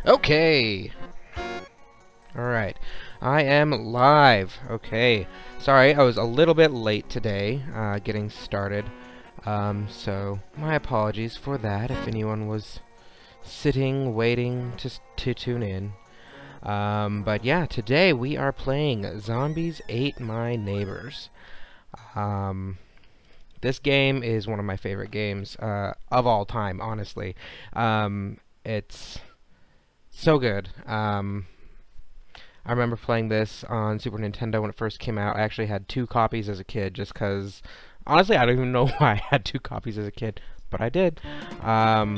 Okay. Alright. I am live. Okay. Sorry, I was a little bit late today, getting started. So, my apologies for that, if anyone was sitting, waiting to tune in. But yeah, today we are playing Zombies Ate My Neighbors. This game is one of my favorite games, of all time, honestly. It's so good. I remember playing this on Super Nintendo when it first came out. I actually had 2 copies as a kid, just because, honestly, I don't even know why I had 2 copies as a kid, but I did. Yeah,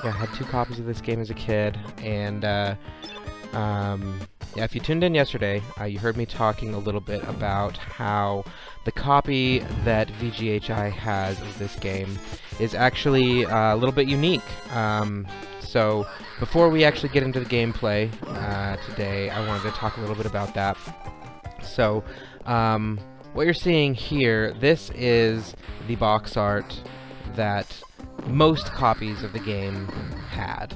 I had 2 copies of this game as a kid, and yeah, if you tuned in yesterday, you heard me talking a little bit about how the copy that VGHI has of this game is actually a little bit unique. So, before we actually get into the gameplay today, I wanted to talk a little bit about that. So, what you're seeing here, this is the box art that most copies of the game had.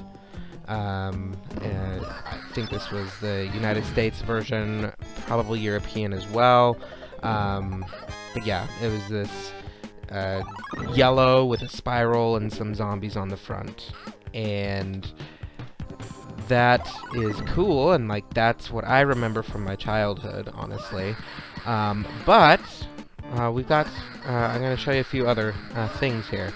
And I think this was the United States version, probably European as well. But yeah, it was this yellow with a spiral and some zombies on the front. And that is cool, and like that's what I remember from my childhood, honestly. But we've got I'm going to show you a few other things here.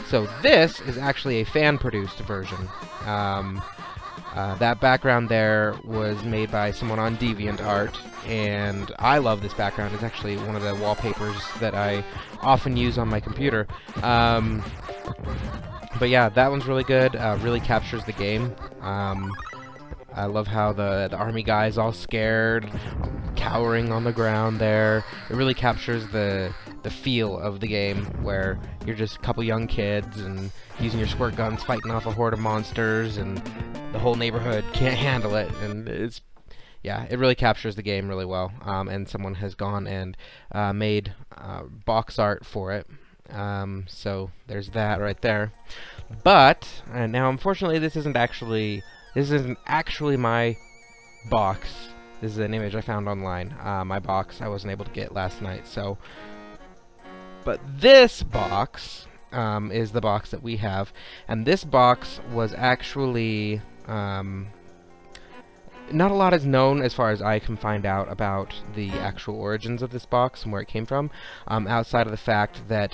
So this is actually a fan-produced version. That background there was made by someone on DeviantArt, and I love this background. It's actually one of the wallpapers that I often use on my computer. But yeah, that one's really good, really captures the game. I love how the army guy is all scared, cowering on the ground there. It really captures the feel of the game, where you're just a couple young kids and using your squirt guns fighting off a horde of monsters, and the whole neighborhood can't handle it. And it's, yeah, it really captures the game really well. And someone has gone and made box art for it. So there's that right there. But now, unfortunately, this isn't actually my box. This is an image I found online. My box I wasn't able to get last night. So, but this box is the box that we have, and this box was actually not a lot is known, as far as I can find out, about the actual origins of this box and where it came from, outside of the fact that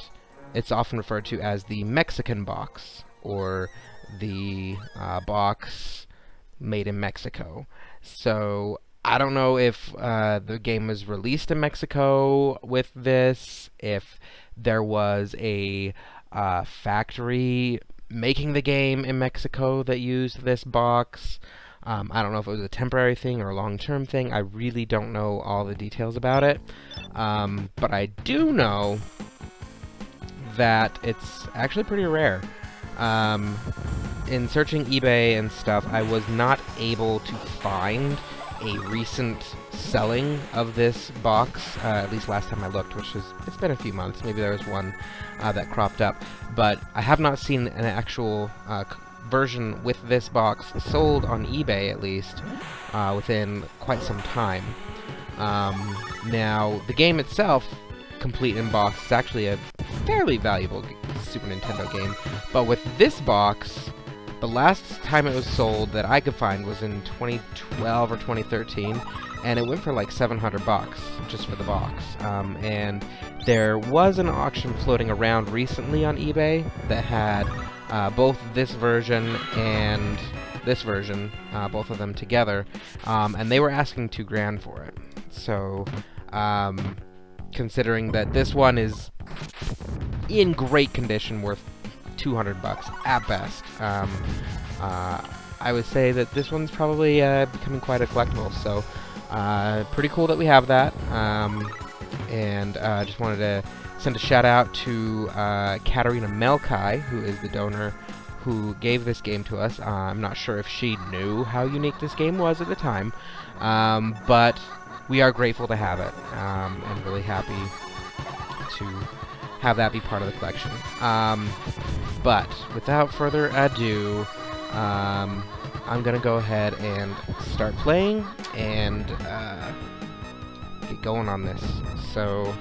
it's often referred to as the Mexican box, or the box made in Mexico. So I don't know if the game was released in Mexico with this, if there was a factory making the game in Mexico that used this box. I don't know if it was a temporary thing or a long-term thing. I really don't know all the details about it. But I do know that it's actually pretty rare. In searching eBay and stuff, I was not able to find a recent selling of this box, at least last time I looked, which is, it's been a few months. Maybe there was one that cropped up, but I have not seen an actual version with this box sold on eBay, at least, within quite some time. Now, the game itself, complete in box, is actually a fairly valuable Super Nintendo game, but with this box, the last time it was sold that I could find was in 2012 or 2013, and it went for like $700 just for the box. And there was an auction floating around recently on eBay that had both this version and this version, both of them together, and they were asking $2 grand for it. So, considering that this one is in great condition, worth $200 at best, I would say that this one's probably becoming quite a collectible. So pretty cool that we have that. And just wanted to send a shout out to Katarina Melkai, who is the donor who gave this game to us. I'm not sure if she knew how unique this game was at the time, but we are grateful to have it, and really happy to have that be part of the collection. But without further ado, I'm gonna go ahead and start playing and get going on this. So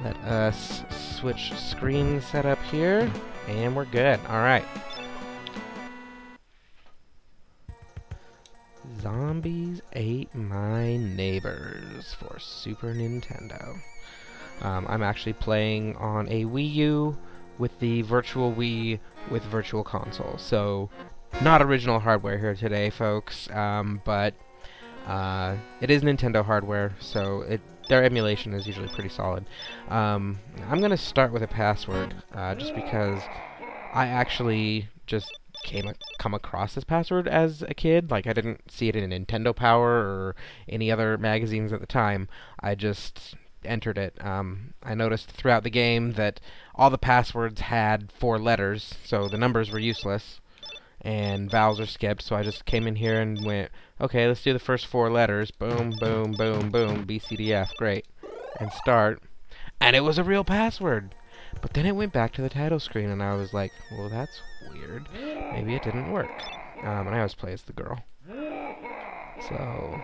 let us switch screen setup here, and we're good. Alright. Zombies Ate My Neighbors for Super Nintendo. I'm actually playing on a Wii U with the Virtual Wii with Virtual Console. So, not original hardware here today, folks, but it is Nintendo hardware, so their emulation is usually pretty solid. I'm going to start with a password, just because I actually just come across this password as a kid. Like, I didn't see it in Nintendo Power or any other magazines at the time. I just entered it. I noticed throughout the game that all the passwords had 4 letters, so the numbers were useless, and vowels are skipped, so I just came in here and went, okay, let's do the first 4 letters. Boom, boom, boom, boom, B, C, D, F, great. And start. And it was a real password! But then it went back to the title screen, and I was like, well, that's weird. Maybe it didn't work. And I always play as the girl. So,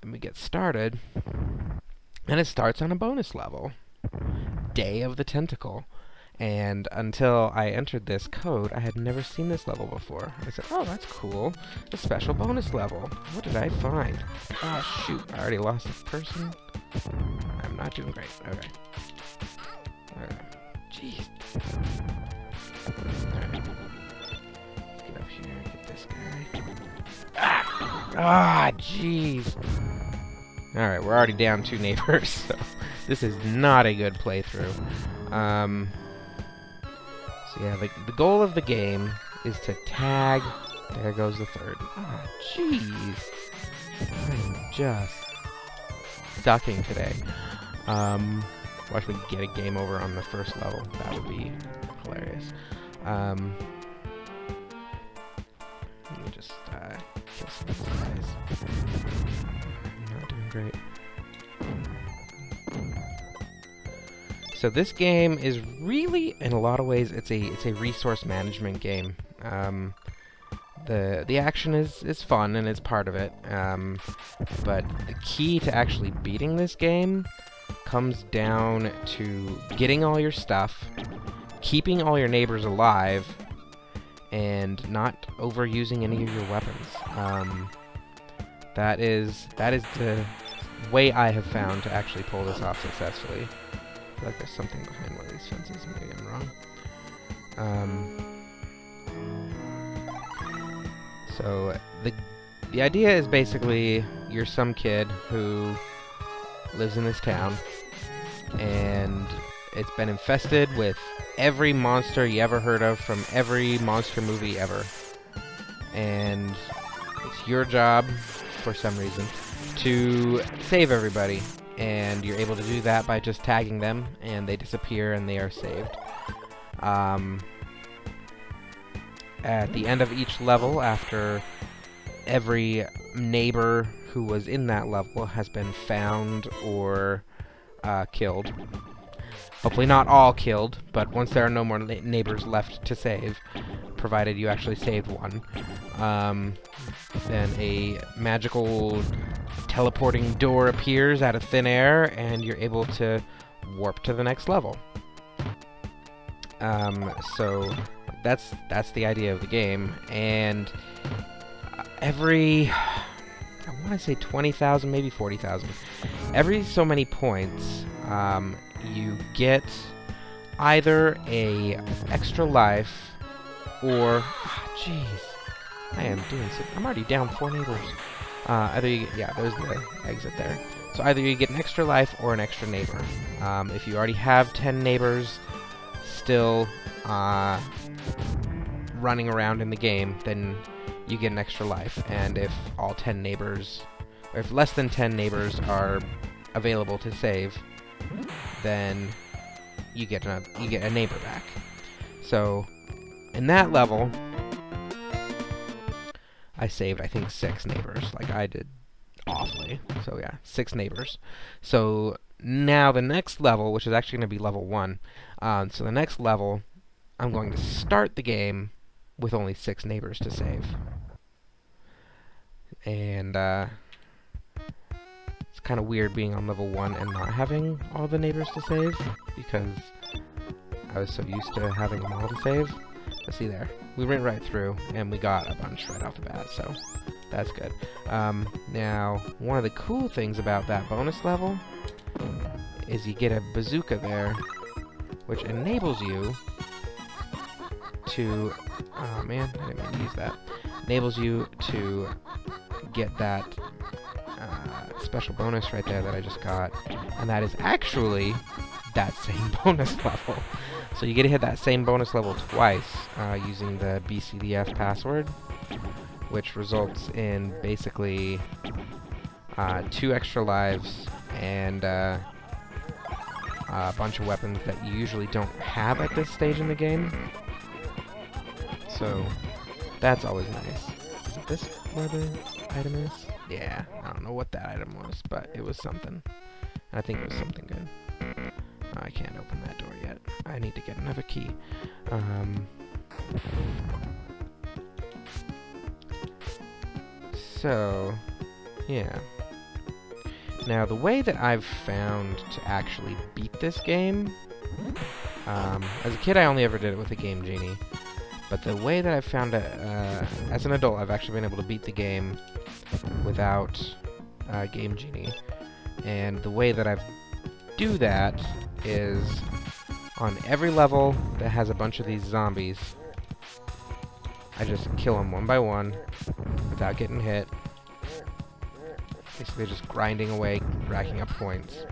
then we get started, and it starts on a bonus level. Day of the Tentacle. And until I entered this code, I had never seen this level before. I said, oh, that's cool. A special bonus level. What did I find? Oh, shoot. I already lost this person. I'm not doing great. Okay. Jeez. Alright. Let's get up here. Get this guy. Ah, jeez. Alright, we're already down 2 neighbors, so this is not a good playthrough. So yeah, the goal of the game is to tag. There goes the 3rd. Ah, jeez. I'm just sucking today. Watch me get a game over on the first level. That would be hilarious. Let me just kill some of these guys. I'm not doing great. So this game is really, in a lot of ways, it's a resource management game. The action is fun and it's part of it, but the key to actually beating this game comes down to getting all your stuff, keeping all your neighbors alive, and not overusing any of your weapons. That is the way I have found to actually pull this off successfully. I feel like there's something behind one of these fences. Maybe I'm wrong. So the idea is basically you're some kid who lives in this town, and it's been infested with every monster you ever heard of from every monster movie ever. And it's your job, for some reason, to save everybody. And you're able to do that by just tagging them, and they disappear and they are saved. At the end of each level, after every neighbor who was in that level has been found or killed. Hopefully not all killed, but once there are no more neighbors left to save, provided you actually saved one, then a magical teleporting door appears out of thin air, and you're able to warp to the next level. So that's the idea of the game, and every, I want to say 20,000, maybe 40,000, every so many points, you get either a extra life or, jeez, I am doing so, I'm already down 4 neighbors. Either you get, yeah, there's the exit there. So either you get an extra life or an extra neighbor. If you already have 10 neighbors still running around in the game, then you get an extra life. And if all 10 neighbors, or if less than 10 neighbors are available to save, then you get a neighbor back. So in that level, I saved, I think, 6 neighbors. Like, I did awfully. So yeah, 6 neighbors. So now the next level, which is actually going to be level 1, so the next level, I'm going to start the game with only 6 neighbors to save. And it's kind of weird being on level 1 and not having all the neighbors to save, because I was so used to having them all to save. But see there, we went right through, and we got a bunch right off the bat, so that's good. Now, one of the cool things about that bonus level is you get a bazooka there, which enables you to... oh man, I didn't mean to use that. Enables you to get that special bonus right there that I just got, and that is actually that same bonus level. So you get to hit that same bonus level twice using the BCDF password, which results in basically 2 extra lives and a bunch of weapons that you usually don't have at this stage in the game. So that's always nice. Is it this where the item is? Yeah, I don't know what that item was, but it was something. I think it was something good. I can't open that door yet. I need to get another key. So, yeah. Now, the way that I've found to actually beat this game... as a kid, I only ever did it with a Game Genie. But the way that I've found it... as an adult, I've actually been able to beat the game without Game Genie. And the way that I do that is on every level that has a bunch of these zombies, I just kill them one by one without getting hit. Basically just grinding away, racking up points.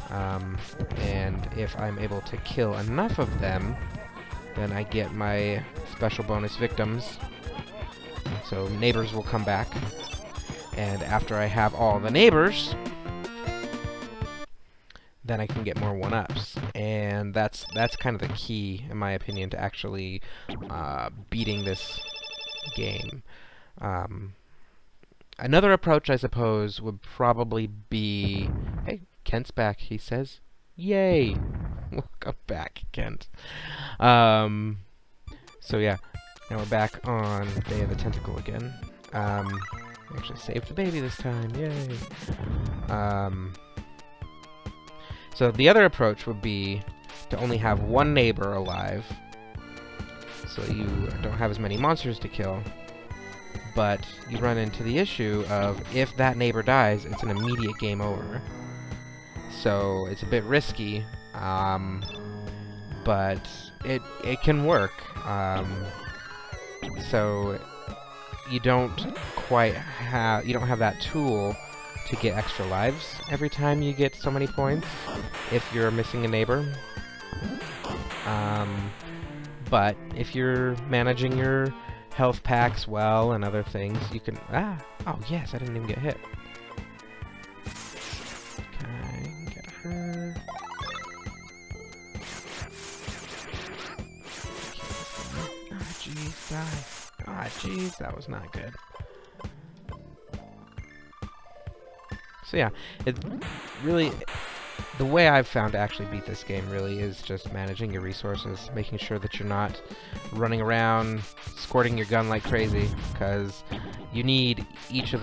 And if I'm able to kill enough of them, then I get my special bonus victims. So neighbors will come back. And after I have all the neighbors, then I can get more 1-ups. And that's kind of the key, in my opinion, to actually beating this game. Another approach, I suppose, would probably be... Hey, Kent's back, he says. Yay! Welcome back, Kent. So yeah, now we're back on Day of the Tentacle again. We actually saved the baby this time, yay! So the other approach would be to only have 1 neighbor alive, so you don't have as many monsters to kill, but you run into the issue of if that neighbor dies, it's an immediate game over. So it's a bit risky, but it can work. So you don't have that tool to get extra lives every time you get so many points if you're missing a neighbor. But if you're managing your health packs well and other things, you can... Oh yes, I didn't even get hit. Okay, get her. Ah, jeez, die. Ah, jeez, that was not good. So yeah, it really... The way I've found to actually beat this game really is just managing your resources, making sure that you're not running around squirting your gun like crazy, because you need each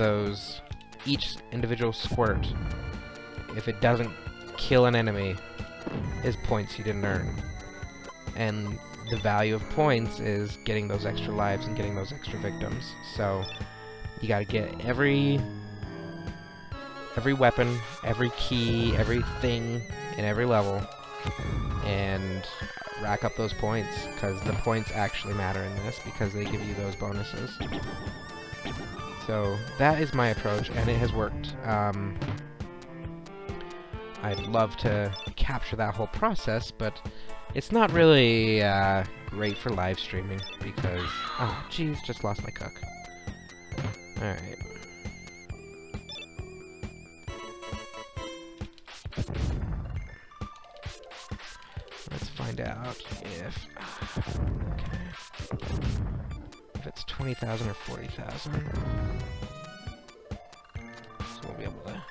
individual squirt. If it doesn't kill an enemy, is points you didn't earn. And the value of points is getting those extra lives and getting those extra victims. So you gotta get every weapon, every key, everything in every level, and rack up those points, because the points actually matter in this, because they give you those bonuses. So that is my approach, and it has worked. I'd love to capture that whole process, but it's not really great for live streaming, because... Oh, jeez, just lost my cook. Alright. Let's find out if... Okay. If it's 20,000 or 40,000. So we'll be able to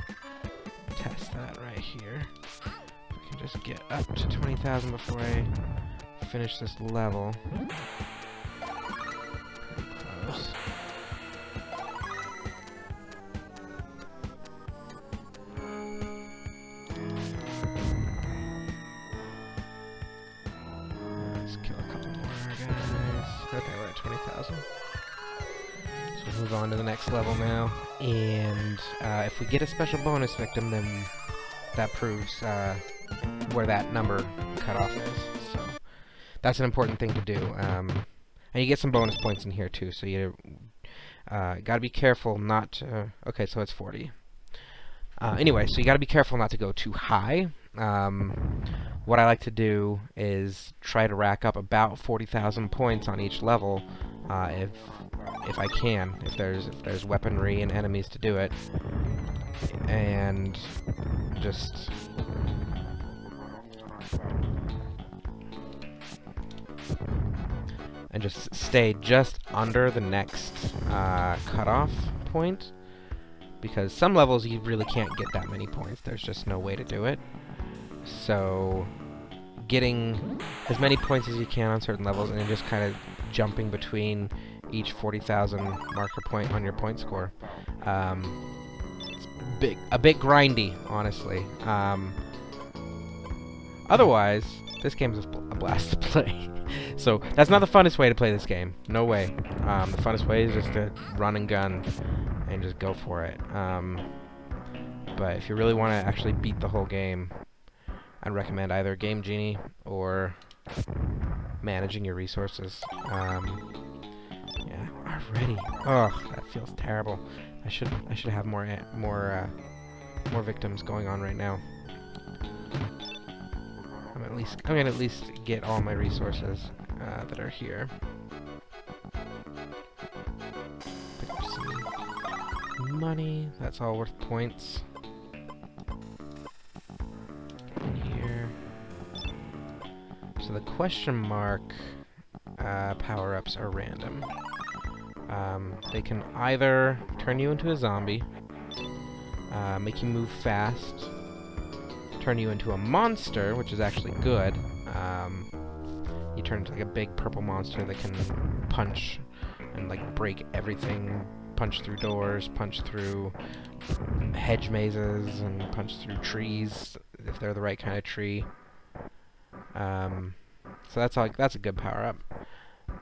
test that right here. We can just get up to 20,000 before I finish this level. move on to the next level now. And if we get a special bonus victim, then that proves where that number cutoff is. So that's an important thing to do. And you get some bonus points in here too, so you gotta be careful not to... okay, so it's 40. Anyway, so you gotta be careful not to go too high. What I like to do is try to rack up about 40,000 points on each level, if I can, if there's weaponry and enemies to do it, and just stay just under the next cutoff point, because some levels you really can't get that many points. There's just no way to do it. So getting as many points as you can on certain levels, and then just kind of jumping between each 40,000 marker point on your point score. It's a bit grindy, honestly. Otherwise, this game's a blast to play. So that's not the funnest way to play this game. No way. The funnest way is just to run and gun and just go for it. But if you really want to actually beat the whole game, I'd recommend either Game Genie or managing your resources. Yeah, already. Oh, that feels terrible. I should have more victims going on right now. I'm gonna at least get all my resources that are here. Pick up some money. That's all worth points. So the question mark power-ups are random. They can either turn you into a zombie, make you move fast, turn you into a monster, which is actually good. You turn into like a big purple monster that can punch and like break everything, punch through doors, punch through hedge mazes, and punch through trees if they're the right kind of tree. So that's a good power up,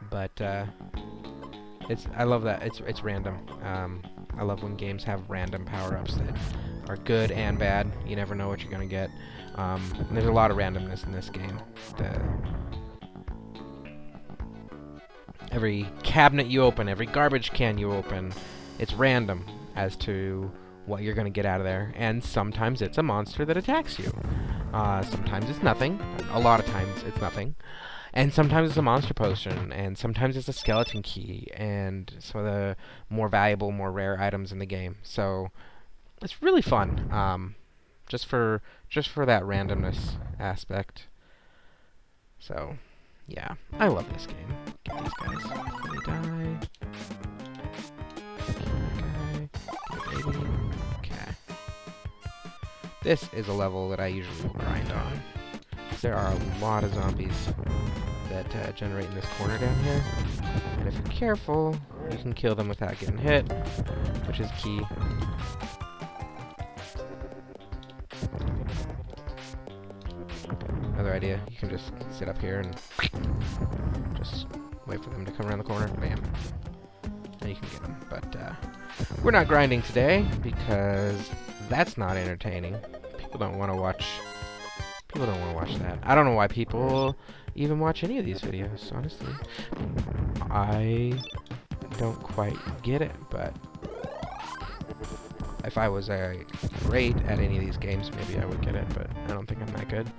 but I love that it's random. I love when games have random power ups that are good and bad. You never know what you're gonna get. And there's a lot of randomness in this game. Every cabinet you open, every garbage can you open, it's random as to what you're gonna get out of there. And sometimes it's a monster that attacks you. Sometimes it's nothing. A lot of times it's nothing. And sometimes it's a monster potion, and sometimes it's a skeleton key, and some of the more valuable, more rare items in the game. So it's really fun, just for that randomness aspect. So yeah, I love this game. Get these guys before they die. Okay, get a baby. Okay. This is a level that I usually will grind on. There are a lot of zombies that generate in this corner down here, and if you're careful, you can kill them without getting hit, which is key. Another idea, you can just sit up here and just wait for them to come around the corner, bam, and you can get them. But we're not grinding today because that's not entertaining. People don't want to watch that. I don't know why people even watch any of these videos, honestly. I don't quite get it, but if I was great at any of these games, maybe I would get it, but I don't think I'm that good.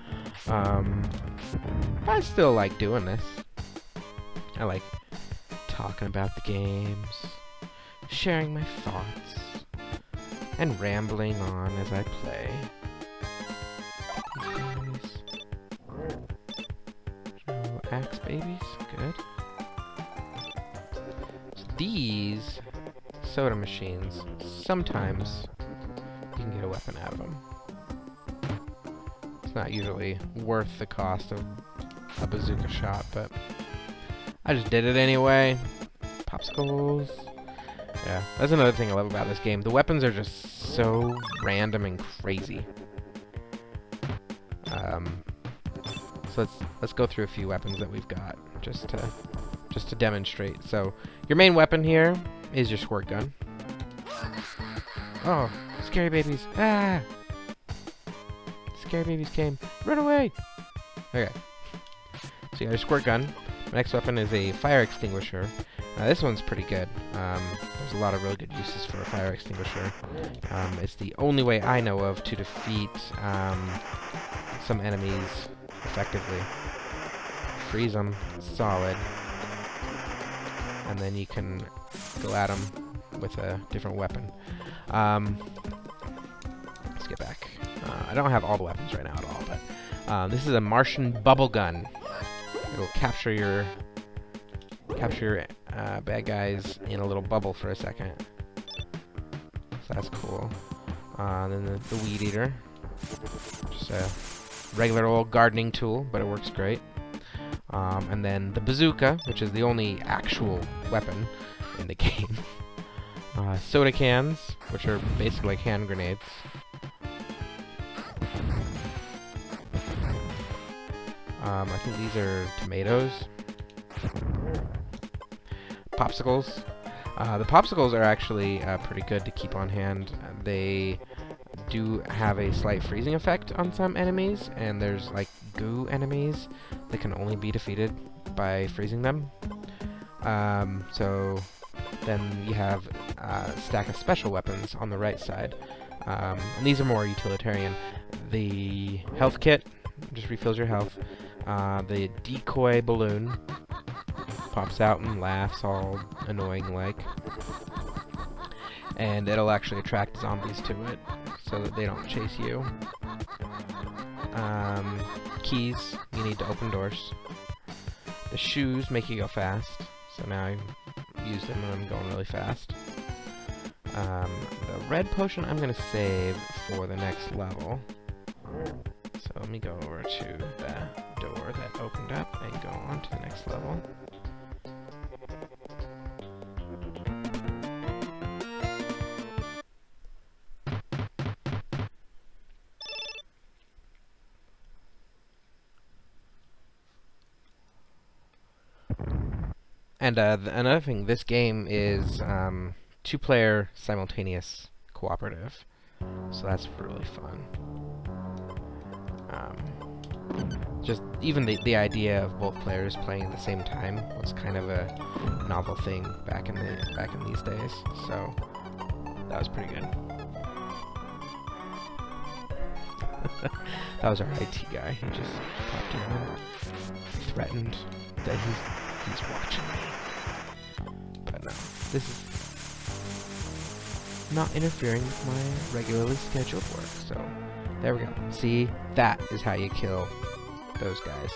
I still like doing this. I like talking about the games, sharing my thoughts, and rambling on as I play. Axe babies, good. So these soda machines, sometimes you can get a weapon out of them. It's not usually worth the cost of a bazooka shot, but I just did it anyway. Popsicles. Yeah, that's another thing I love about this game. The weapons are just so random and crazy. So let's go through a few weapons that we've got just to demonstrate. So your main weapon here is your squirt gun. Oh, scary babies. Ah! Scary babies came. Run away! Okay. So you got your squirt gun. The next weapon is a fire extinguisher. This one's pretty good. There's a lot of really good uses for a fire extinguisher. It's the only way I know of to defeat some enemies effectively. Freeze them solid, and then you can go at them with a different weapon. Let's get back. I don't have all the weapons right now at all, but this is a Martian bubble gun. It'll capture your bad guys in a little bubble for a second. So that's cool. Then the weed eater, just a regular old gardening tool, but it works great. And then the bazooka, which is the only actual weapon in the game. Soda cans, which are basically like hand grenades. I think these are tomatoes. Popsicles. The popsicles are actually pretty good to keep on hand. They do have a slight freezing effect on some enemies, and there's like goo enemies that can only be defeated by freezing them. So then you have a stack of special weapons on the right side. And these are more utilitarian. The health kit just refills your health. The decoy balloon pops out and laughs all annoying like. And it'll actually attract zombies to it so that they don't chase you. Keys, you need to open doors. The shoes make you go fast, so now I use them when I'm going really fast. The red potion I'm going to save for the next level. So let me go over to the door that opened up and go on to the next level. And another thing, this game is 2-player simultaneous cooperative, so that's really fun. Just even the idea of both players playing at the same time was kind of a novel thing back in these days. So that was pretty good. That was our IT guy. He just popped in and threatened that he's watching me. But no, this is not interfering with my regularly scheduled work. So there we go. See, that is how you kill those guys.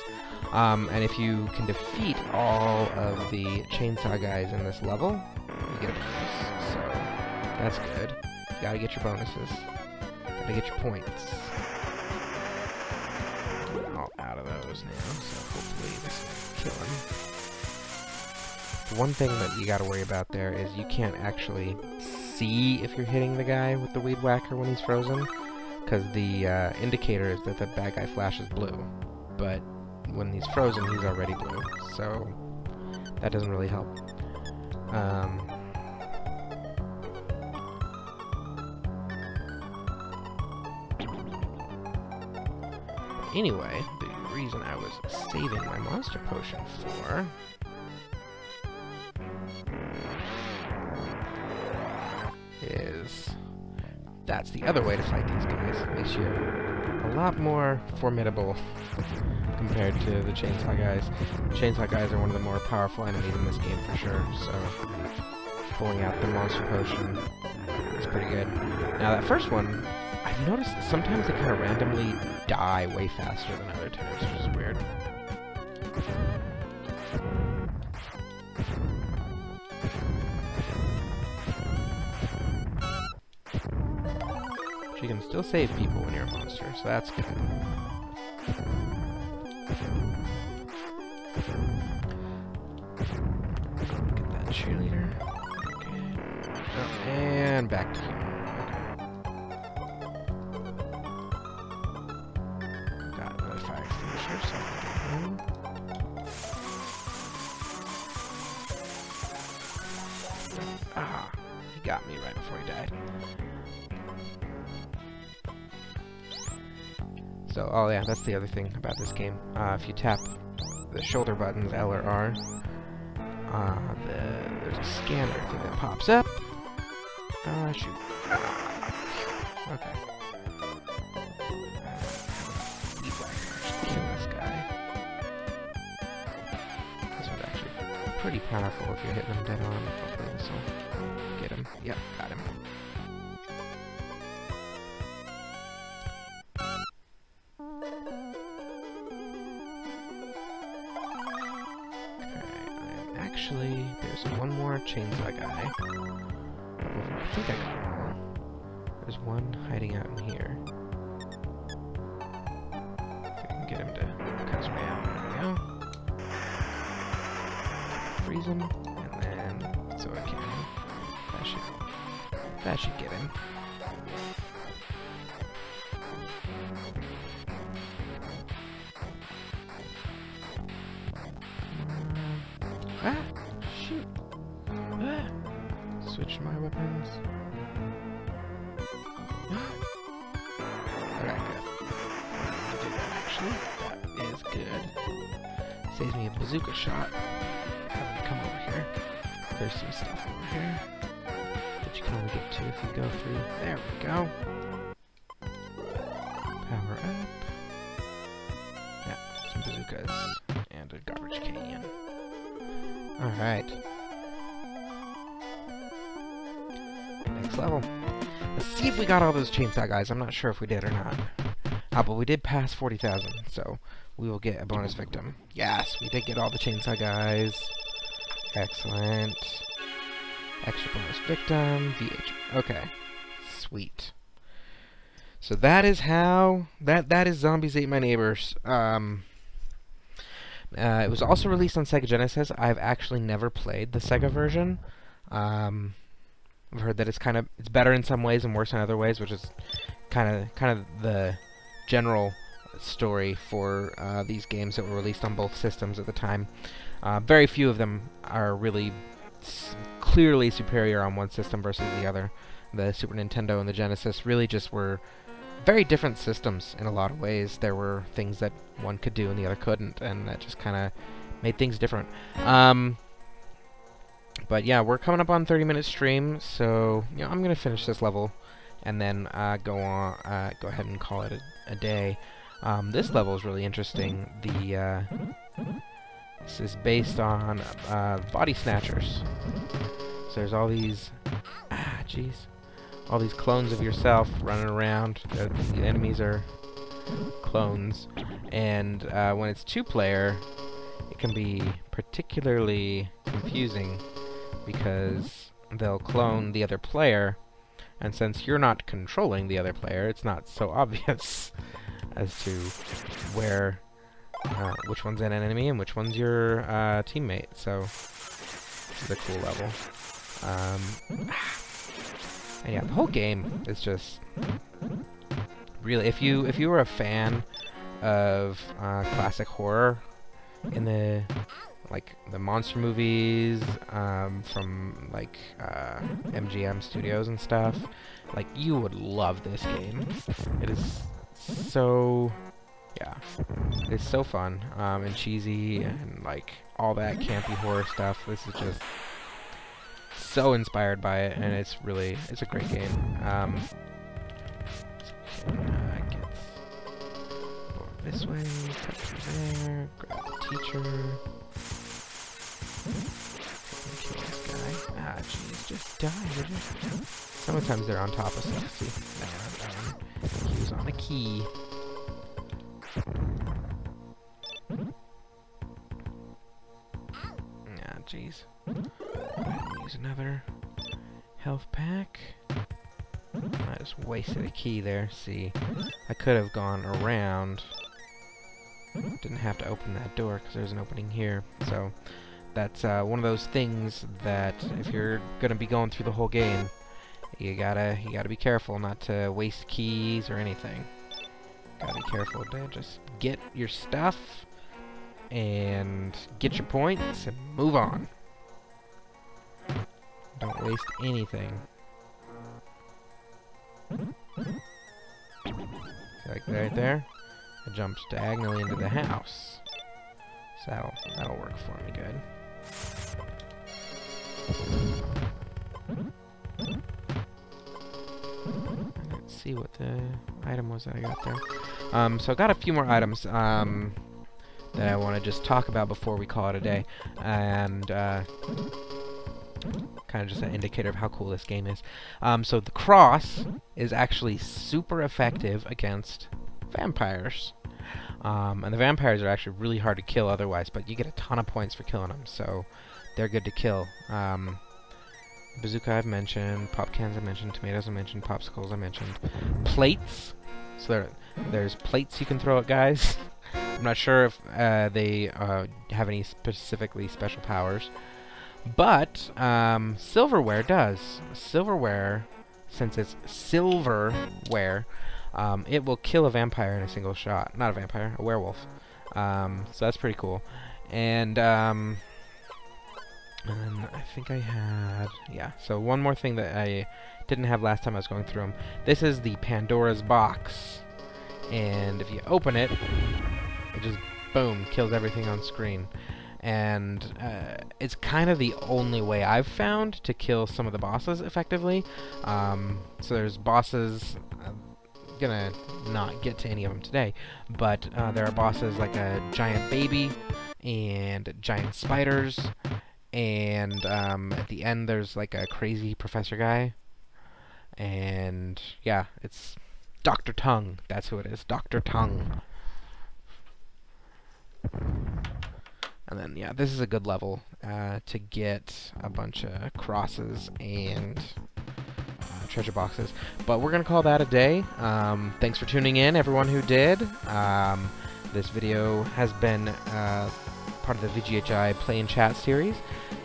And if you can defeat all of the chainsaw guys in this level, you get a bonus. So that's good. You gotta get your bonuses. Gotta get your points. Get all out of those now, so hopefully this will kill him. The one thing that you gotta worry about there is you can't actually see if you're hitting the guy with the weed whacker when he's frozen, because the indicator is that the bad guy flashes blue. But when he's frozen, he's already blue, so that doesn't really help. Anyway, the reason I was saving my monster potion for is that's the other way to fight these guys. It makes you a lot more formidable compared to the chainsaw guys. The chainsaw guys are one of the more powerful enemies in this game for sure, so pulling out the monster potion is pretty good. Now that first one, I've noticed that sometimes they kind of randomly die way faster than other times, which is weird. But you can still save people when you're a monster, so that's good. Get that cheerleader. Okay. Oh, and back to human. Ah, got me right before he died. So, oh yeah, that's the other thing about this game. If you tap the shoulder buttons, L or R, there's a scanner thing that pops up. Shoot. Okay. Kill this guy. This one's actually pretty powerful if you're hitting him dead on. Hopefully this will get him. Yep, got him. Actually, there's one more chainsaw guy. I think I got one more. There's one hiding out in here. If I can get him to cut his way out. There we go. Freeze him, and then so I can. That should get him. Shoot. Switch my weapons. Alright, good. I'll do that, actually. That is good. Saves me a bazooka shot. Have him come over here. There's some stuff over here that you can only get to if you go through. There we go. Power up. Yeah, some bazookas. And a garbage can. Alright. Next level. Let's see if we got all those chainsaw guys. I'm not sure if we did or not. But we did pass 40,000, so we will get a bonus victim. Yes, we did get all the chainsaw guys. Excellent. Extra bonus victim. VGHI. Okay. Sweet. So that is how... That is Zombies Ate My Neighbors. It was also released on Sega Genesis. I've actually never played the Sega version. I've heard that it's better in some ways and worse in other ways, which is kind of the general story for these games that were released on both systems at the time. Very few of them are really clearly superior on one system versus the other. The Super Nintendo and the Genesis really just were very different systems in a lot of ways. There were things that one could do and the other couldn't, and that just kind of made things different. But yeah, we're coming up on 30-minute stream, so you know, I'm gonna finish this level and then go ahead and call it a day. This level is really interesting. This is based on body snatchers. So there's all these all these clones of yourself running around. The enemies are clones, and when it's two-player, it can be particularly confusing because they'll clone the other player, and since you're not controlling the other player, it's not so obvious as to where which one's an enemy and which one's your teammate. So this is a cool level. And yeah, the whole game is just really, if you were a fan of classic horror in the monster movies from like MGM Studios and stuff, like you would love this game. It is so, yeah, it's so fun and cheesy and like all that campy horror stuff. This is just so inspired by it, and it's a great game. Get over this way, cut through there, grab the teacher. Kill this guy. Ah, jeez, just die, would you? Sometimes they're on top of stuff, see? He was on a key. Ah, jeez. Use another health pack. I just wasted a key there. See, I could have gone around. Didn't have to open that door because there's an opening here. So that's one of those things that if you're gonna be going through the whole game, you gotta be careful not to waste keys or anything. Gotta be careful to just get your stuff and get your points and move on. Don't waste anything. Like right there. I jumped diagonally into the house. So that'll work for me good. Let's see what the item was that I got there. So I got a few more items that I want to just talk about before we call it a day, and kind of just an indicator of how cool this game is. So the cross is actually super effective against vampires. And the vampires are actually really hard to kill otherwise, but you get a ton of points for killing them, so they're good to kill. Bazooka I've mentioned, pop cans I mentioned, tomatoes I mentioned, popsicles I mentioned. Plates, so there's plates you can throw at guys. I'm not sure if they have any specifically special powers, but silverware does. Silverware, since it's silverware, it will kill a vampire in a single shot. Not a vampire, a werewolf. So that's pretty cool. And I think I had... yeah, so one more thing that I didn't have last time I was going through them. This is the Pandora's box. And if you open it, it just, boom, kills everything on screen. And it's kind of the only way I've found to kill some of the bosses effectively. So there's bosses... gonna not get to any of them today, but there are bosses like a giant baby and giant spiders, and at the end there's like a crazy professor guy, and yeah, it's Dr. Tongue. That's who it is, Dr. Tongue. And then yeah, this is a good level to get a bunch of crosses and treasure boxes, but we're gonna call that a day. Thanks for tuning in, everyone who did. This video has been part of the VGHI Play and Chat series,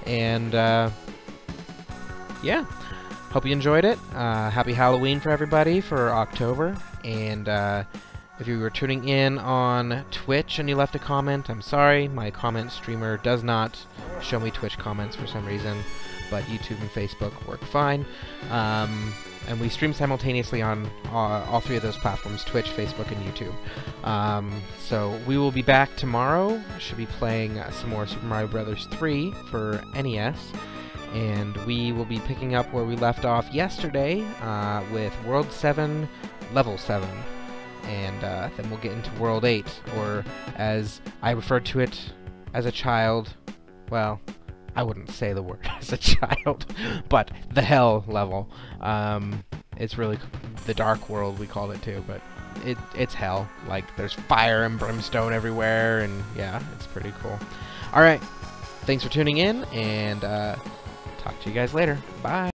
and yeah, hope you enjoyed it. Happy Halloween for everybody for October, and if you were tuning in on Twitch and you left a comment, I'm sorry, my comment streamer does not show me Twitch comments for some reason, but YouTube and Facebook work fine. And we stream simultaneously on all three of those platforms, Twitch, Facebook, and YouTube. So we will be back tomorrow. Should be playing some more Super Mario Bros. 3 for NES. And we will be picking up where we left off yesterday with World 7, Level 7. And then we'll get into World 8, or as I referred to it as a child, well, I wouldn't say the word as a child, but the hell level. It's really the dark world, we called it too, but it's hell. Like, there's fire and brimstone everywhere, and yeah, it's pretty cool. Alright, thanks for tuning in, and talk to you guys later. Bye!